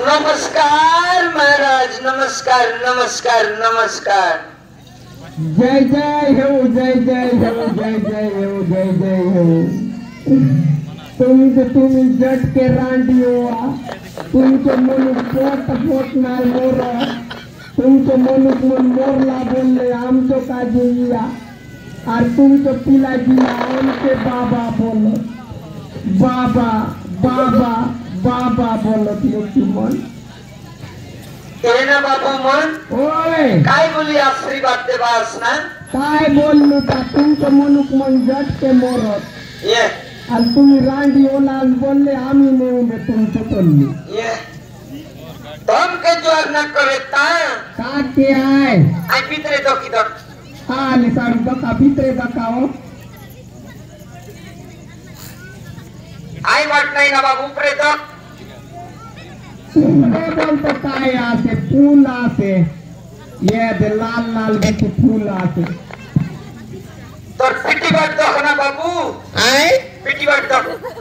नमस्कार महाराज, नमस्कार नमस्कार नमस्कार। जय जय हो, जय जय हो, जय जय हो, जय जय हो। तुम्ही जट के रांडी हो, तुमचे मनुक पोट नाल मोर, तुमचे मनुक मन मोरला बोलले आमचो काजे या, और तुमचो पिला जिया आमचे बाबा बोल, बाबा बाबा बाबा बोलत लेकी मन। ना बाबू मन ओय काय बोली आशीर्वाद देवास ना काय बोललो का तुमचं मनुक मन जट के मोरत ये आणि तुम्ही रांडी ओला बोलले आम्ही नेऊन दे तुमचं बोलली ये तुम के जो न करे ता का के आय आई पितरे दो की दो आले साडू बका भितरे बकाओ आई वाट नाही ना बाबू उपरे दो बोलतो काय आसे फूल आसे ये दे लाल लाल बिचे फूल आसे तो पिटी बाट दो ना बाबू आय पिटी बाट दो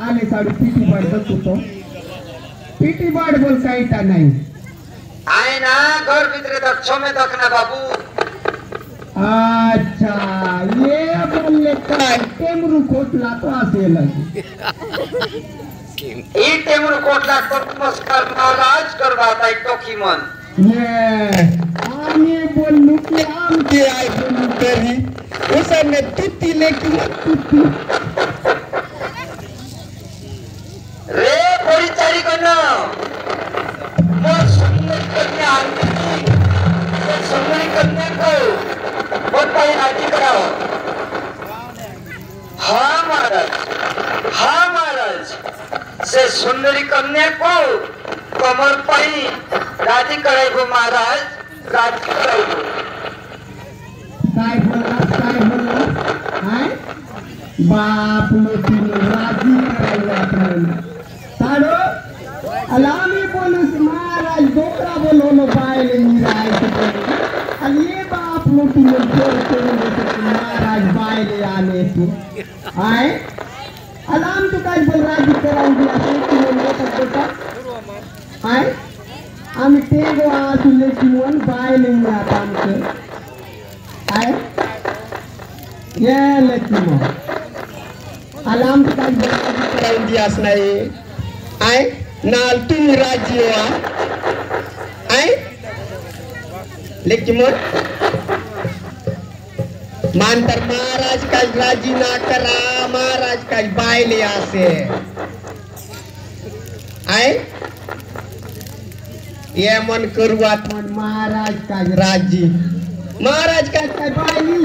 आले साडू पिटी बाट दो तो पिटी बाट बोल काहीटा नाही आए ना घर भीतर दो छमे दो ना बाबू। अच्छा ये बोलले काय टेमरू खोटला तो असेल ई टेमरू कोटला तो नमस्कार महाराज करवाता एक टोकी मन ये आम्ही बोललो की आमचे आय बोलू तरी उसने तुती लेकी तुती रे परिचारी कन्या मोर सुंदर कन्या आंटी सुंदरी कन्या को बहुत भाई राजी कराओ। हाँ महाराज से सुंदरी कन्या को कमर पाई राजी कराइबो महाराज, राजी कराइबो। काय बोलला हाय बाप लोटी राजी करायला आपल्याला साडो अलामी बोलूस महाराज डोकरा बोलवलो बायले निराय आणि ये बाप लोटी ने जोर करून देतो महाराज बायले आले तू हाय अलाम तू काय बोल राजी करावून दिला की बोलतो बेटा हाय आम्ही तेगो आज लेकी मन बायले निरात आमचे हाय ये लेकी मन अलाम तू काय बोल राजी करावून दियास नाही हाय नाल तुम्ही राजी हो हाय लेकी मन मानतर महाराज का राजी ना करा महाराज का बायले आसे आय ये मन करुआत मन महाराज का राजी महाराज का बायली